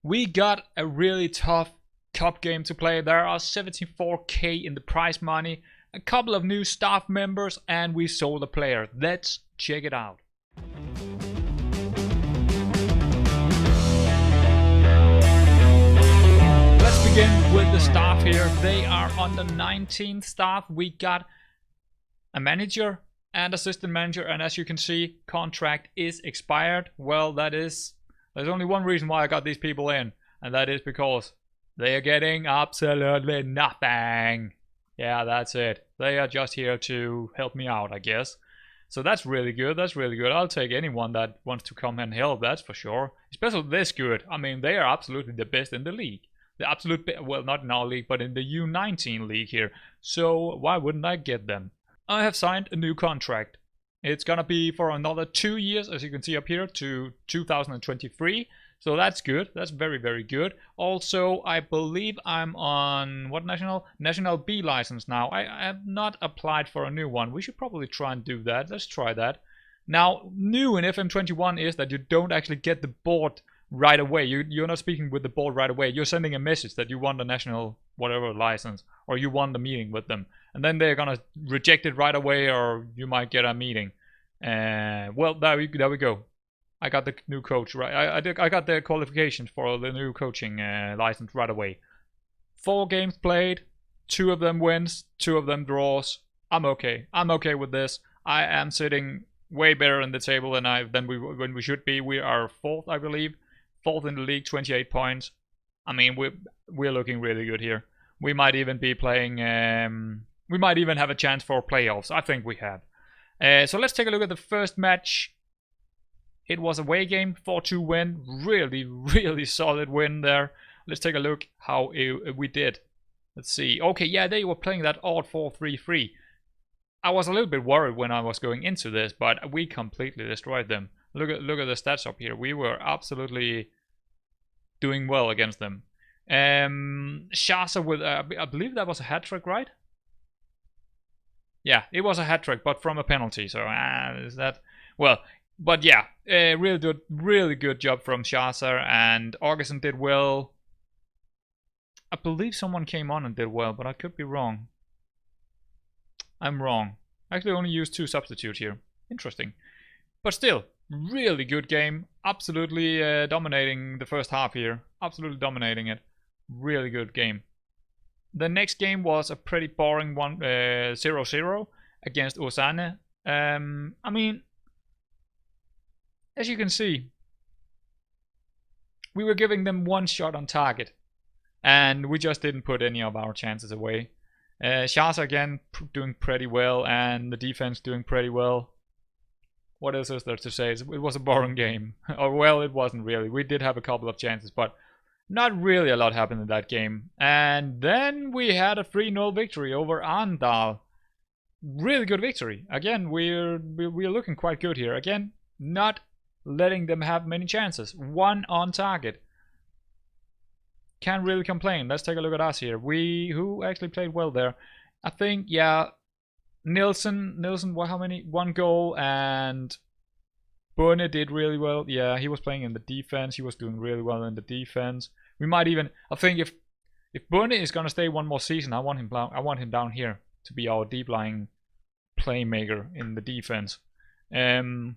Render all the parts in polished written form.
We got a really tough cup game to play. There are 74k in the prize money, a couple of new staff members, and we sold a player. Let's check it out. Let's begin with the staff here. They are on the 19th staff. We got a manager and assistant manager, and as you can see, contract is expired. Well, there's only one reason why I got these people in, and that is because they are getting absolutely nothing. Yeah, that's it. They are just here to help me out, I guess. So that's really good. That's really good. I'll take anyone that wants to come and help, that's for sure. Especially this good. I mean, they are absolutely the best in the league. The absolute, well, not in our league, but in the U19 league here. So why wouldn't I get them? I have signed a new contract. It's gonna be for another 2 years, as you can see up here, to 2023. So that's good. That's very, very good. Also, I believe I'm on what national? National B license now. I have not applied for a new one. We should probably try and do that. Let's try that. Now, new in FM21 is that you don't actually get the board right away. You're not speaking with the board right away. You're sending a message that you want a national whatever license, or you want a meeting with them, and then they're gonna reject it right away, or you might get a meeting. Well, there we go. I got the new coach right. I got the qualifications for the new coaching license right away. 4 games played, 2 of them wins, 2 of them draws. I'm okay. I'm okay with this. I am sitting way better in the table than we should be. We are 4th, I believe. 4th in the league, 28 points. I mean, we're looking really good here. We might even be playing. We might even have a chance for playoffs. I think we have. So let's take a look at the first match. It was a away game, 4-2 win. Really, really solid win there. Let's take a look how we did. Let's see. Okay, yeah, they were playing that odd 4-3-3. I was a little bit worried when I was going into this, but we completely destroyed them. Look at the stats up here. We were absolutely doing well against them. Shasa with, I believe that was a hat trick, right? Yeah, it was a hat trick, but from a penalty. So is that well? But yeah, really good job from Shasa, and Augustin did well. I believe someone came on and did well, but I could be wrong. I'm wrong. I actually only used 2 substitutes here. Interesting. But still, really good game. Absolutely dominating the first half here. Absolutely dominating it. Really good game. The next game was a pretty boring one, 0-0 against Osane. I mean, as you can see, we were giving them 1 shot on target, and we just didn't put any of our chances away. Shasa again doing pretty well, and the defense doing pretty well. What else is there to say? It was a boring game. Or well, it wasn't really. We did have a couple of chances, but not really a lot happened in that game. And then we had a 3-0 victory over Arndal. Really good victory. Again, we're looking quite good here. Again, not letting them have many chances. 1 on target. Can't really complain. Let's take a look at us here. Who actually played well there? I think, yeah, Nilsson, well, how many? 1 goal, and Bune did really well. Yeah, he was playing in the defense. He was doing really well in the defense. We might even, I think if Bune is gonna stay 1 more season, I want him down here to be our deep lying playmaker in the defense. But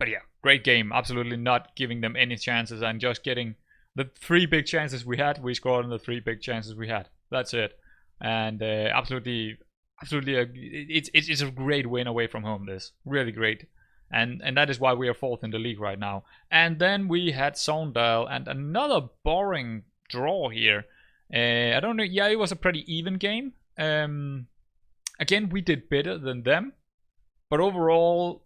yeah, great game. Absolutely not giving them any chances, and just getting the 3 big chances we had. We scored on the 3 big chances we had. That's it. And absolutely, it's a great win away from home. This really great, and that is why we are 4th in the league right now. And then we had Sondal, and another boring draw here. I don't know. Yeah, it was a pretty even game. Again, we did better than them, but overall,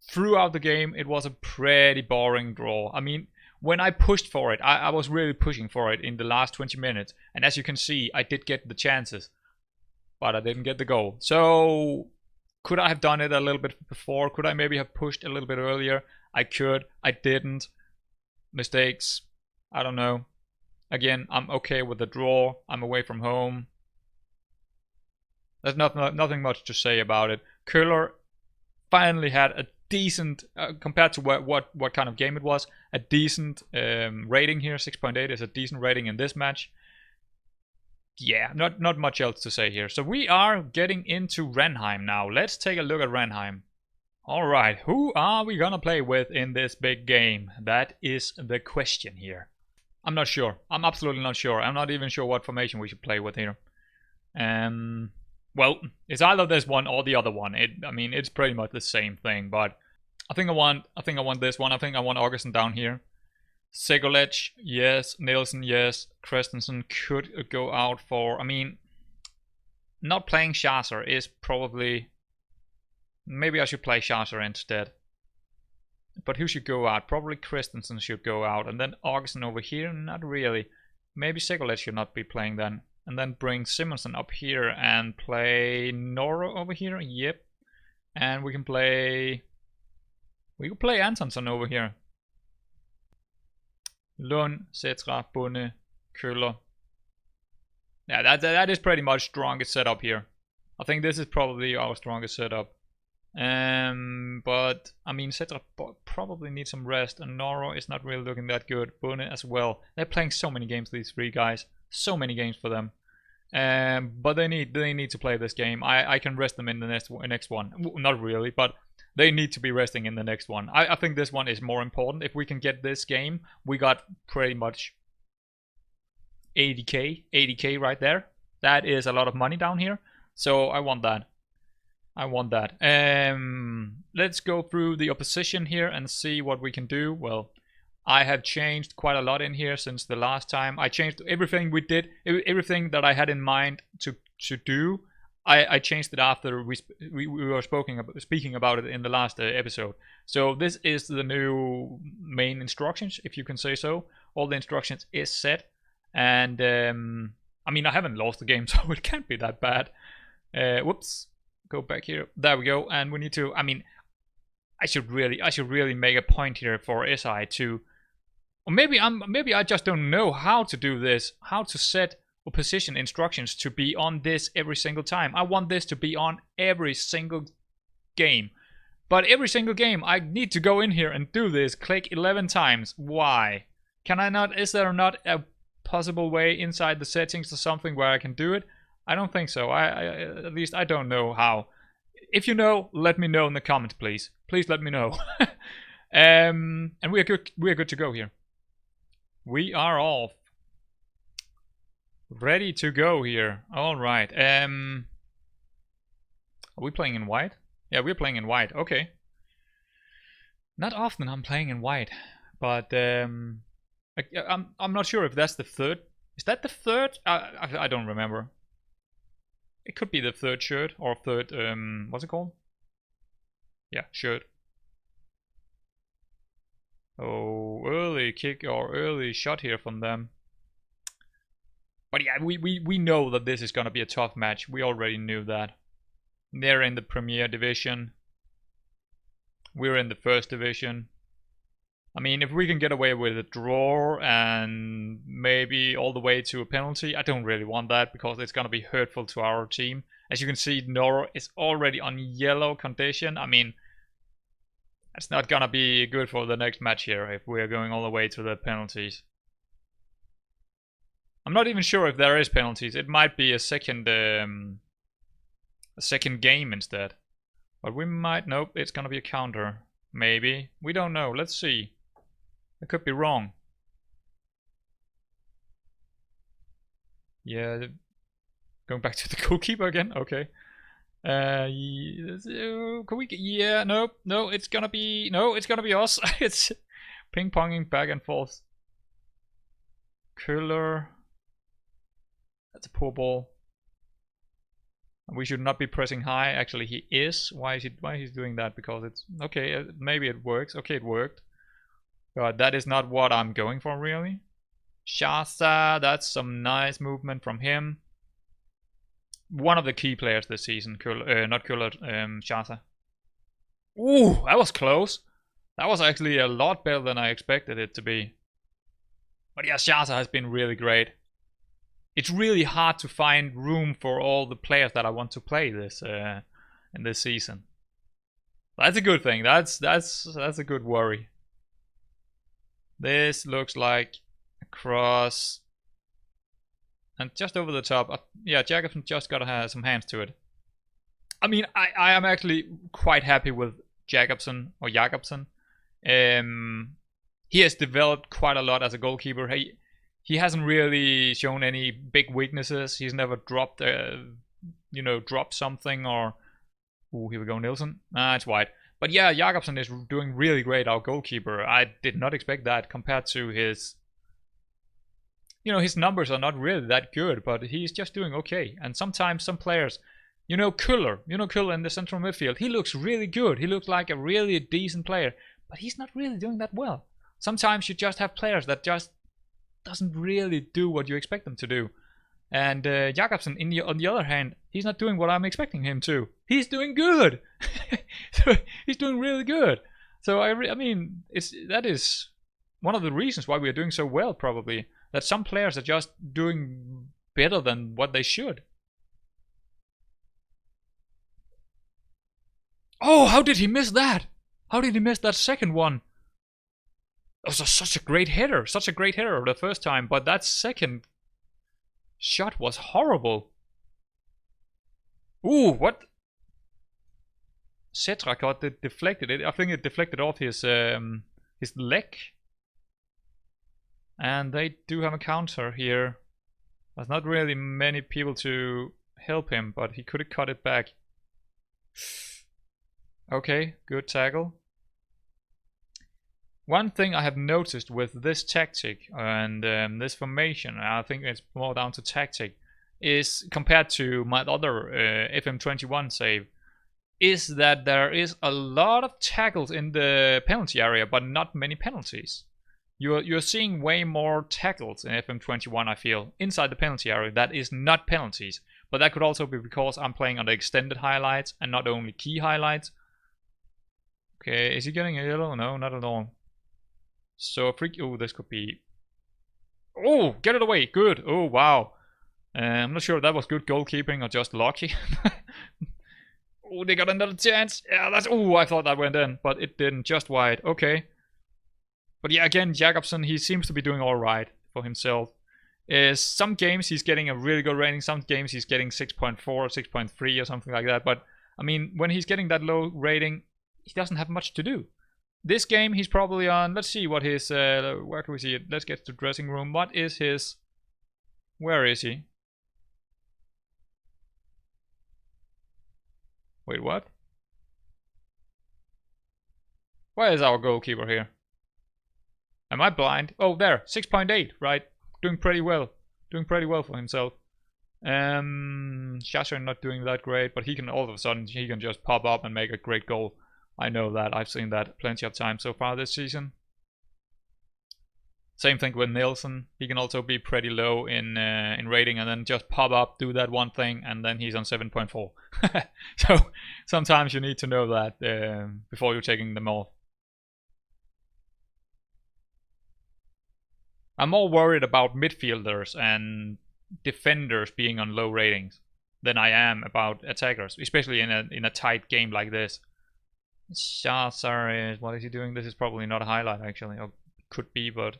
throughout the game, it was a pretty boring draw. I mean, when I pushed for it, I was really pushing for it in the last 20 minutes. And as you can see, I did get the chances, but I didn't get the goal. So, could I have done it a little bit before? Could I maybe have pushed a little bit earlier? I could. I didn't. Mistakes. I don't know. Again, I'm okay with the draw. I'm away from home. There's nothing much to say about it. Köhler finally had a decent, compared to what kind of game it was, a decent rating here. 6.8 is a decent rating in this match. Yeah, not much else to say here. So we are getting into Renheim now. Let's take a look at Renheim. Alright, who are we gonna play with in this big game? That is the question here. I'm not sure. I'm absolutely not sure. I'm not even sure what formation we should play with here. Well, it's either this one or the other one. I mean, it's pretty much the same thing, but I think I want this one. I think I want Augustin down here. Segolec, yes. Nielsen, yes. Christensen could go out for... I mean, not playing Chaser is probably... Maybe I should play Chaser instead. But who should go out? Probably Christensen should go out. And then Augustin over here? Not really. Maybe Segolec should not be playing then. And then bring Simonsen up here and play Noro over here. Yep. And we can play... We can play Antonsson over here. Lund, Cetra, Bunne, Köhler. Yeah, that is pretty much strongest setup here. I think this is probably our strongest setup. But I mean, Cetra probably needs some rest, and Noro is not really looking that good. Bunne as well. They're playing so many games, these three guys. So many games for them. But they need to play this game. I can rest them in the next one. Not really, but they need to be resting in the next one. I think this one is more important. If we can get this game, we got pretty much 80k right there. That is a lot of money down here. So I want that. Let's go through the opposition here and see what we can do. Well, I have changed quite a lot in here since the last time. I changed everything we did, everything that I had in mind to do. I changed it after we were speaking about it in the last episode. So this is the new main instructions, if you can say so. All the instructions is set, and I mean, I haven't lost the game, so it can't be that bad. Whoops, go back here. There we go. And we need to. I mean, I should really make a point here for SI to, or maybe I just don't know how to do this. How to set position instructions to be on this every single time. I want this to be on every single game. But every single game I need to go in here and do this. Click 11 times. Why? Can I not? Is there not a possible way inside the settings or something where I can do it? I don't think so. At least I don't know how. If you know, let me know in the comments, please. Please let me know. And we are good. We are good to go here. We are off. Ready to go here. Alright. Are we playing in white? Yeah, we're playing in white. Okay. Not often I'm playing in white. But I'm not sure if that's the third. Is that the third? I don't remember. It could be the third shirt or third what's it called? Yeah, shirt. Oh, early kick or early shot here from them. But yeah, we know that this is going to be a tough match. We already knew that. They're in the Premier Division. We're in the First Division. I mean, if we can get away with a draw and maybe all the way to a penalty, I don't really want that because it's going to be hurtful to our team. As you can see, Noro is already on yellow condition. I mean, it's not going to be good for the next match here if we're going all the way to the penalties. I'm not even sure if there is penalties. It might be a second game instead. But we might... Nope, it's gonna be a counter. Maybe. We don't know. Let's see. I could be wrong. Yeah. Going back to the goalkeeper again? Okay. Can we... Yeah, nope. No, it's gonna be... No, it's gonna be us. It's ping-ponging back and forth. Köhler... That's a poor ball. We should not be pressing high. Actually, he is. Why he's doing that? Because it's okay. Maybe it works. Okay, it worked. But that is not what I'm going for, really. Shasta, that's some nice movement from him. One of the key players this season. Not Köhler, Shasta. Ooh, that was close. That was actually a lot better than I expected it to be. But yeah, Shasta has been really great. It's really hard to find room for all the players that I want to play this in this season. That's a good thing. That's a good worry. This looks like a cross. And just over the top, yeah, Jacobson just gotta have some hands to it. I mean, I am actually quite happy with Jacobson. He has developed quite a lot as a goalkeeper. He hasn't really shown any big weaknesses. He's never dropped, dropped something or. Ooh, here we go, Nielsen. It's wide. But yeah, Jacobson is doing really great, our goalkeeper. I did not expect that compared to his. His numbers are not really that good, but he's just doing okay. And sometimes some players, Küller in the central midfield, he looks really good. He looks like a really decent player, but he's not really doing that well. Sometimes you just have players that just doesn't really do what you expect them to do. And Jakobsen, on the other hand, he's not doing what I'm expecting him to. He's doing good. He's doing really good. So I mean, that is one of the reasons why we are doing so well, probably. That some players are just doing better than what they should. Oh, how did he miss that? How did he miss that second one? That was such a great header. Such a great header the first time, but that second shot was horrible. Ooh, what? Cetra got it deflected. I think it deflected off his leg. And they do have a counter here. There's not really many people to help him, but he could have cut it back. Okay, good tackle. One thing I have noticed with this tactic and this formation, I think it's more down to tactic, is compared to my other FM21 save, is that there is a lot of tackles in the penalty area, but not many penalties. You're seeing way more tackles in FM21, I feel, inside the penalty area. That is not penalties. But that could also be because I'm playing on the extended highlights and not only key highlights. Okay, is he getting a yellow? No, not at all. So a freak. Oh, this could be. Oh, get it away. Good. Oh, wow. I'm not sure if that was good goalkeeping or just lucky. Oh, they got another chance. Yeah, that's. Oh, I thought that went in, but it didn't. Just wide. Okay. But yeah, again, Jakobsen, he seems to be doing alright for himself. Some games he's getting a really good rating, some games he's getting 6.4, 6.3 or something like that. But, I mean, when he's getting that low rating, he doesn't have much to do. This game, he's probably on, let's see what his, where can we see it? Let's get to dressing room. What is his, where is he? Wait, what? Where is our goalkeeper here? Am I blind? Oh, there, 6.8, right? Doing pretty well. Doing pretty well for himself. Shasha not doing that great, but he can all of a sudden, he can just pop up and make a great goal. I know that. I've seen that plenty of times so far this season. Same thing with Nielsen. He can also be pretty low in rating and then just pop up, do that one thing, and then he's on 7.4. So sometimes you need to know that before you're taking them off. I'm more worried about midfielders and defenders being on low ratings than I am about attackers, especially in a tight game like this. Sorry, what is he doing? This is probably not a highlight actually, or could be, but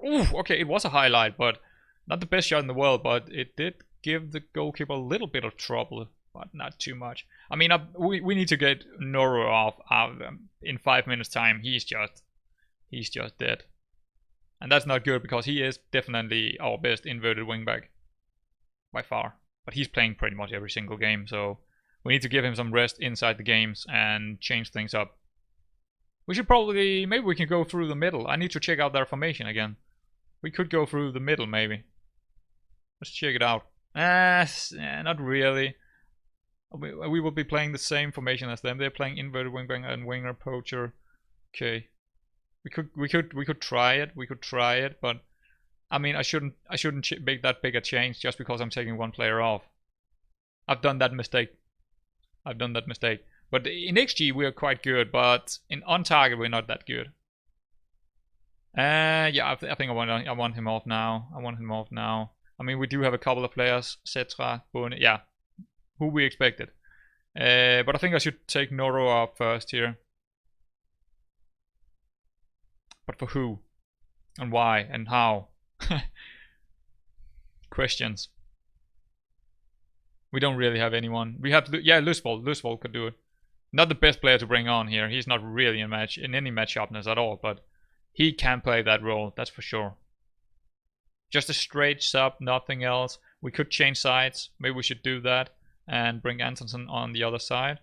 ooh, okay, it was a highlight, but not the best shot in the world, but it did give the goalkeeper a little bit of trouble. But not too much. I mean, we need to get Noro off in 5 minutes time. He's just dead, and that's not good because he is definitely our best inverted wingback by far. But he's playing pretty much every single game, so we need to give him some rest inside the games and change things up. We should probably, maybe we can go through the middle. I need to check out their formation again. We could go through the middle maybe. Let's check it out. Not really. We will be playing the same formation as them. They're playing inverted wingback and winger poacher. Okay, we could try it. We could try it, but I mean, I shouldn't make that big a change just because I'm taking one player off. I've done that mistake. But in XG we are quite good, but on target we're not that good. Yeah, I think I want him off now. I mean, we do have a couple of players, Cetra, Bone, yeah, who we expected. But I think I should take Noro up first here. But for who? And why? And how? Questions. We don't really have anyone. We have, yeah, Lusvold. Lusvold could do it. Not the best player to bring on here. He's not really in any match sharpness at all, but he can play that role, that's for sure. Just a straight sub, nothing else. We could change sides. Maybe we should do that and bring Antonsen on the other side.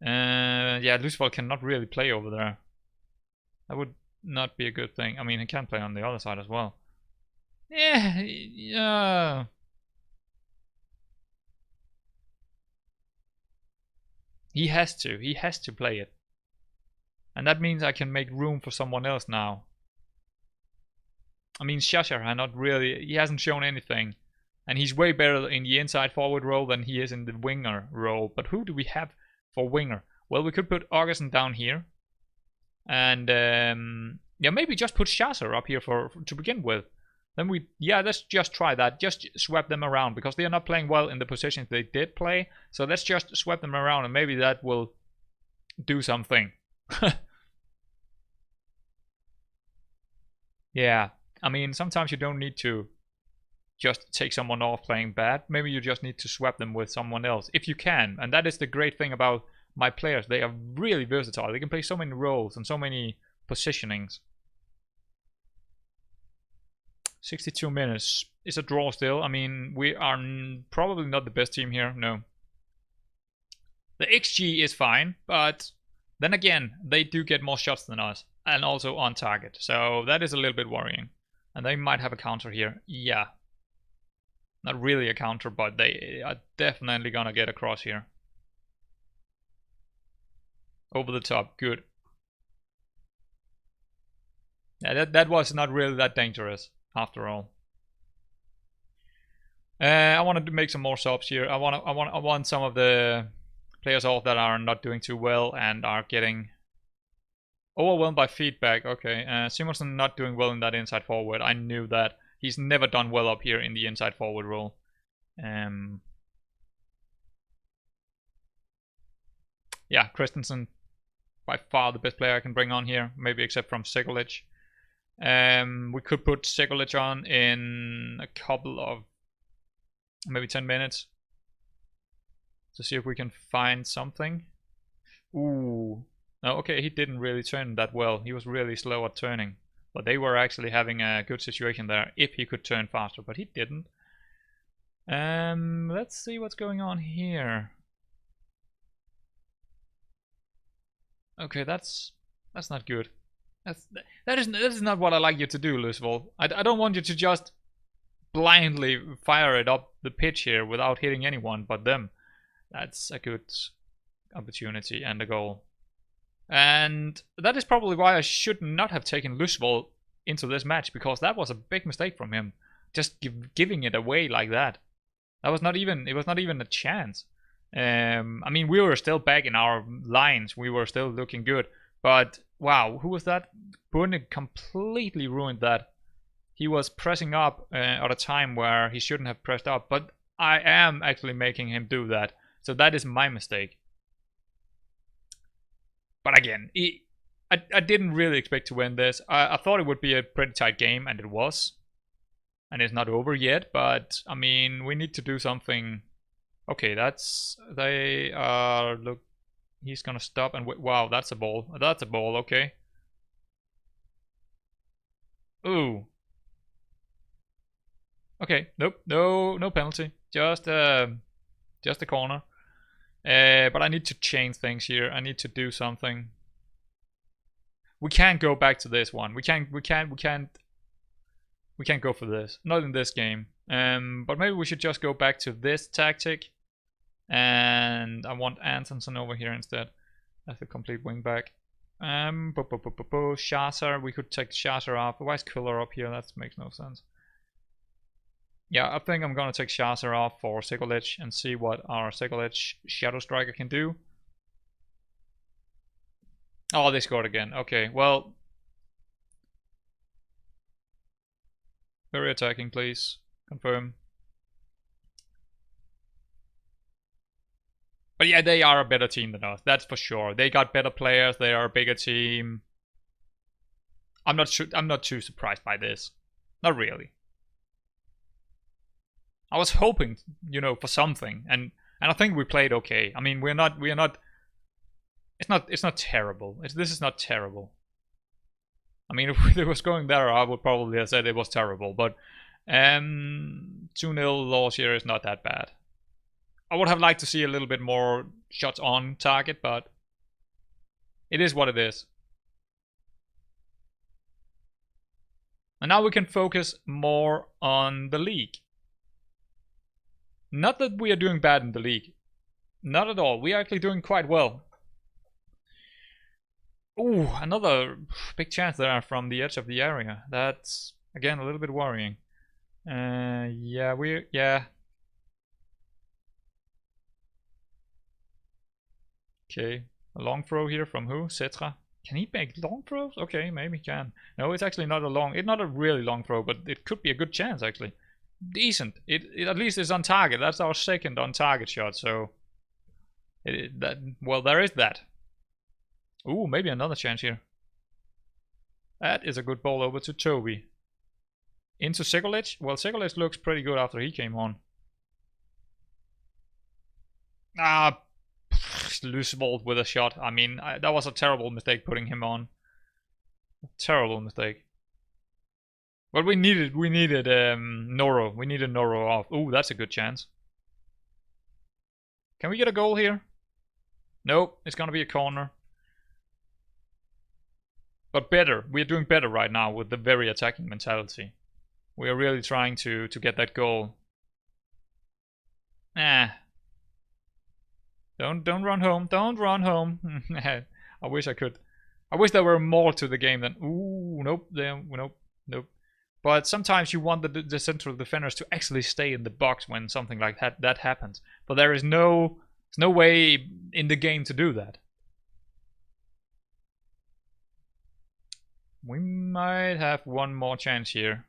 Yeah, Lusvold cannot really play over there. That would not be a good thing. I mean, he can play on the other side as well. Yeah. He has to play it. And that means I can make room for someone else now. I mean, Shashar he hasn't shown anything. And he's way better in the inside forward role than he is in the winger role. But who do we have for winger? Well, we could put Augustin down here. And yeah, maybe just put Shashar up here to begin with. Then let's just try that. Just swap them around because they are not playing well in the positions they did play. So let's just swap them around and maybe that will do something. Yeah, I mean, sometimes you don't need to just take someone off playing bad. Maybe you just need to swap them with someone else if you can. And that is the great thing about my players. They are really versatile. They can play so many roles and so many positionings. 62 minutes. It's a draw still. I mean, we are probably not the best team here. No. The XG is fine, but then again, they do get more shots than us. And also on target. So that is a little bit worrying. And they might have a counter here. Yeah. Not really a counter, but they are definitely gonna get across here. Over the top. Good. Yeah, that was not really that dangerous. After all, I wanted to make some more subs here. I want some of the players off that are not doing too well and are getting overwhelmed by feedback. Okay, Simonsen not doing well in that inside forward. I knew that. He's never done well up here in the inside forward role. Yeah, Christensen, by far the best player I can bring on here. Maybe except from Sekulic. We could put Sekulic on in a couple of maybe 10 minutes to see if we can find something. Ooh. No, okay, he didn't really turn that well. He was really slow at turning. But they were actually having a good situation there if he could turn faster, but he didn't. Let's see what's going on here. Okay, that's not good. That is not what I like you to do, Lusvold. I don't want you to just blindly fire it up the pitch here without hitting anyone but them. That's a good opportunity and a goal. And that is probably why I should not have taken Lusvold into this match, because that was a big mistake from him. Just giving it away like that. It was not even a chance. I mean, we were still back in our lines. We were still looking good. But, wow, who was that? Bune completely ruined that. He was pressing up at a time where he shouldn't have pressed up. But I am actually making him do that. So that is my mistake. But again, I didn't really expect to win this. I thought it would be a pretty tight game, and it was. And it's not over yet, but, I mean, we need to do something. Okay, they are, look, he's gonna stop and wow, that's a ball. That's a ball, okay. Ooh. Okay, nope, no penalty. Just a corner. But I need to change things here. I need to do something. We can't go back to this one. We can't go for this. Not in this game. But maybe we should just go back to this tactic. And I want Antonsen over here instead. As a complete wing back. Shazar. We could take Shazar off. Why is Killer up here? That makes no sense. Yeah, I think I'm gonna take Shazar off for Sekulic and see what our Sekulic Shadow Striker can do. Oh, they scored again. Okay, well. Very attacking, please. Confirm. But yeah, they are a better team than us. That's for sure. They got better players. They are a bigger team. I'm not too surprised by this. Not really. I was hoping, you know, for something, and I think we played okay. I mean, we're not. It's not terrible. This is not terrible. I mean, if it was going there, I would probably have said it was terrible. But 2-0 loss here is not that bad. I would have liked to see a little bit more shots on target, but it is what it is. And now we can focus more on the league. Not that we are doing bad in the league. Not at all. We are actually doing quite well. Ooh, another big chance there from the edge of the area. That's, again, a little bit worrying. Yeah. Okay, a long throw here from who? Cetra. Can he make long throws? Okay, maybe he can. No, it's actually not a long. It's not a really long throw, but it could be a good chance actually. Decent. It at least is on target. That's our second on target shot. So, well, there is that. Ooh, maybe another chance here. That is a good ball over to Toby. Into Segolic. Well, Segolic looks pretty good after he came on. Ah, loose ball with a shot. I mean, that was a terrible mistake putting him on. A terrible mistake. But we needed Noro. We needed Noro off. Ooh, that's a good chance. Can we get a goal here? Nope, it's gonna be a corner. But better. We're doing better right now with the very attacking mentality. We are really trying to get that goal. Don't run home. Don't run home. I wish I could. I wish there were more to the game than. Ooh, nope. Nope. But sometimes you want the central defenders to actually stay in the box when something like that happens. But there is no way in the game to do that. We might have one more chance here.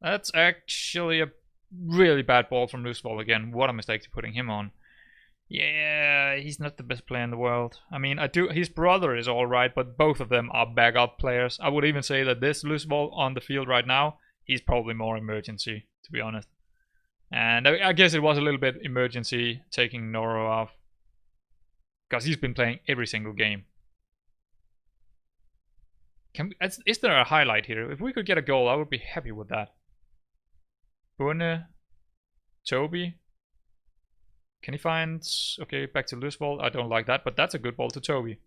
That's actually a really bad ball from loose ball again. What a mistake to putting him on. Yeah, he's not the best player in the world. I mean, his brother is alright, but both of them are backup players. I would even say that this loose ball on the field right now, he's probably more emergency, to be honest. And I guess it was a little bit emergency taking Noro off. Because he's been playing every single game. Is there a highlight here? If we could get a goal, I would be happy with that. Bunne. Toby. Can he find... Okay, back to loose ball. I don't like that, but that's a good ball to Toby.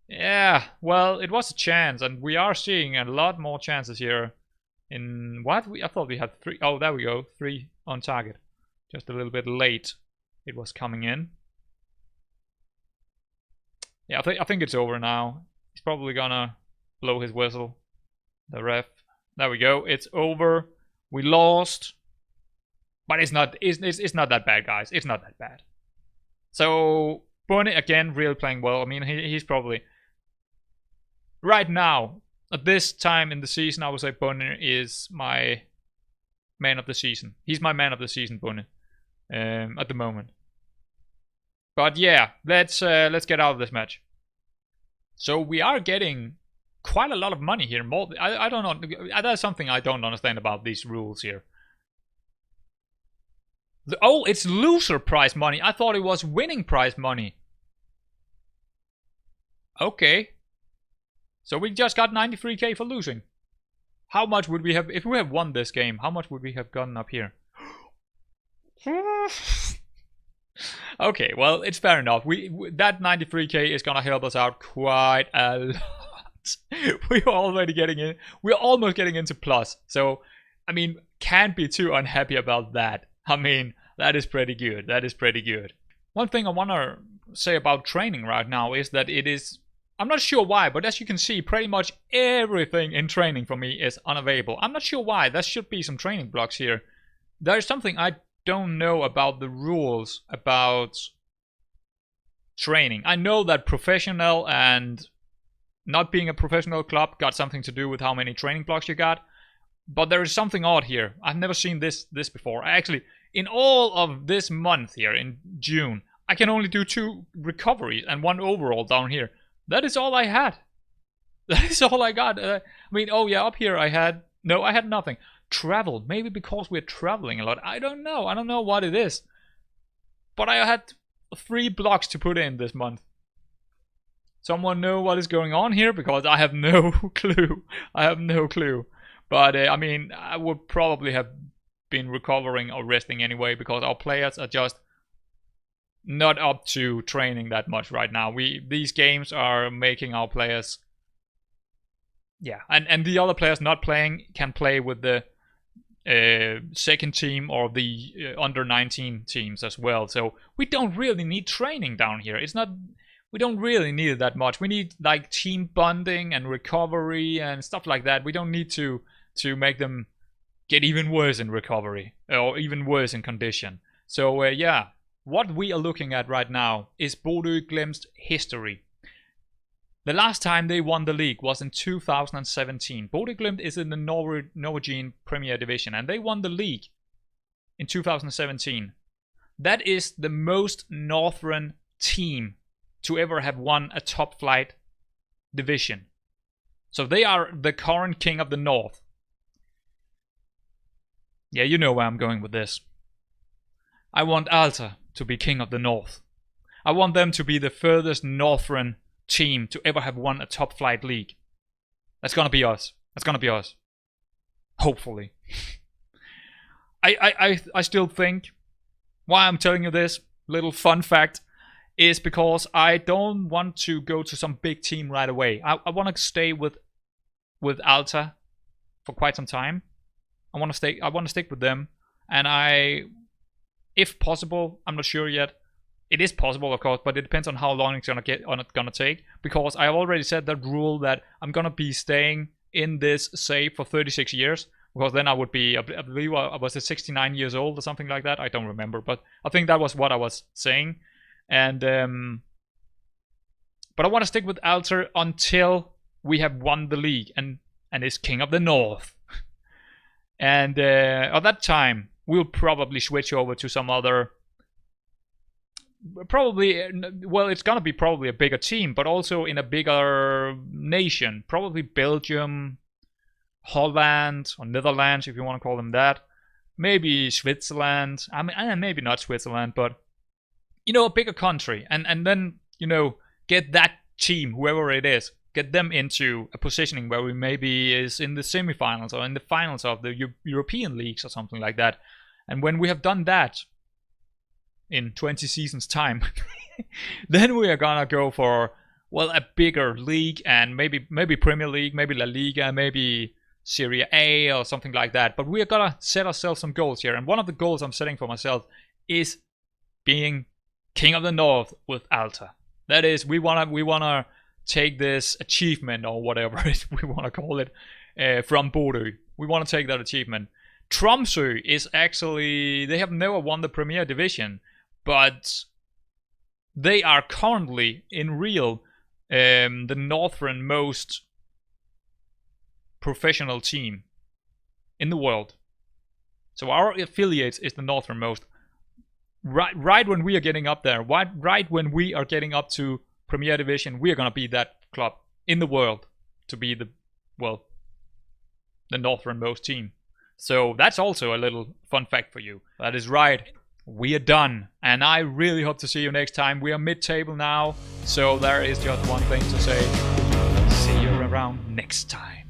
Yeah, well, it was a chance, and we are seeing a lot more chances here. In what? I thought we had 3. Oh, there we go. 3 on target. Just a little bit late. It was coming in. Yeah, I think it's over now. He's probably gonna blow his whistle. The ref. There we go. It's over. We lost. But it's not that bad, guys. It's not that bad. So, Bunny, again, really playing well. I mean, he's probably... Right now, at this time in the season, I would say Bunny is my man of the season. He's my man of the season, Bunny. At the moment. But yeah, let's get out of this match. So, we are getting quite a lot of money here. More, I don't know. That's something I don't understand about these rules here. Oh, it's loser prize money. I thought it was winning prize money. Okay. So we just got 93k for losing. How much would we have, if we have won this game, how much would we have gotten up here? Okay, well, it's fair enough. That 93k is gonna help us out quite a lot. We're already getting in. We're almost getting into plus. So, I mean, can't be too unhappy about that. I mean, that is pretty good. That is pretty good. One thing I want to say about training right now is that it is... I'm not sure why, but as you can see, pretty much everything in training for me is unavailable. I'm not sure why. There should be some training blocks here. There's something I don't know about the rules about training. I know that professional and not being a professional club got something to do with how many training blocks you got. But there is something odd here. I've never seen this before. Actually, in all of this month here, in June, I can only do 2 recoveries and 1 overall down here. That is all I had. That is all I got. I mean, oh yeah, up here I had nothing. Travel, maybe because we're traveling a lot. I don't know. I don't know what it is. But I had 3 blocks to put in this month. Someone know what is going on here? Because I have no clue. I have no clue. But I mean, I would probably have been recovering or resting anyway, because our players are just not up to training that much right now. These games are making our players, yeah, and the other players not playing can play with the second team or the under 19 teams as well. So we don't really need training down here. It's not, we don't really need it that much. We need like team bonding and recovery and stuff like that. We don't need to make them get even worse in recovery or even worse in condition. So yeah, what we are looking at right now is Bodø Glimt's history. The last time they won the league was in 2017. Bodø Glimt is in the Norwegian Premier Division, and they won the league in 2017. That is the most northern team to ever have won a top flight division. So they are the current king of the north. Yeah, you know where I'm going with this. I want Alta to be king of the north. I want them to be the furthest northern team to ever have won a top flight league. That's gonna be us. That's gonna be us. Hopefully. I still think why I'm telling you this little fun fact is because I don't want to go to some big team right away. I want to stay with Alta for quite some time. I want to stick with them, and if possible, I'm not sure yet. It is possible, of course, but it depends on how long it's gonna take. Because I have already said that rule that I'm gonna be staying in this save for 36 years. Because then I would be, I believe I was 69 years old or something like that. I don't remember, but I think that was what I was saying. And but I want to stick with Alter until we have won the league and is king of the north. And at that time, we'll probably switch over to some other. Probably, well, it's gonna be probably a bigger team, but also in a bigger nation. Probably Belgium, Holland, or Netherlands, if you want to call them that. Maybe Switzerland. I mean, maybe not Switzerland, but you know, a bigger country, and then, you know, get that team, whoever it is, get them into a positioning where we maybe is in the semifinals or in the finals of the European leagues or something like that. And when we have done that in 20 seasons time, then we are gonna go for, well, a bigger league, and maybe Premier League, maybe La Liga, maybe Serie A or something like that. But we are gonna set ourselves some goals here, and one of the goals I'm setting for myself is being king of the north with Alta. That is, we wanna take this achievement, or whatever we wanna call it, from Bodø. We wanna take that achievement. Tromsø is actually, they have never won the Premier Division, but they are currently in real the northernmost professional team in the world. So our affiliates is the northernmost. Right when we are getting up there, right when we are getting up to Premier Division, we are gonna be that club in the world to be the northernmost team. So that's also a little fun fact for you. That is right. We are done, and I really hope to see you next time. We are mid-table now, so there is just one thing to say. See you around next time.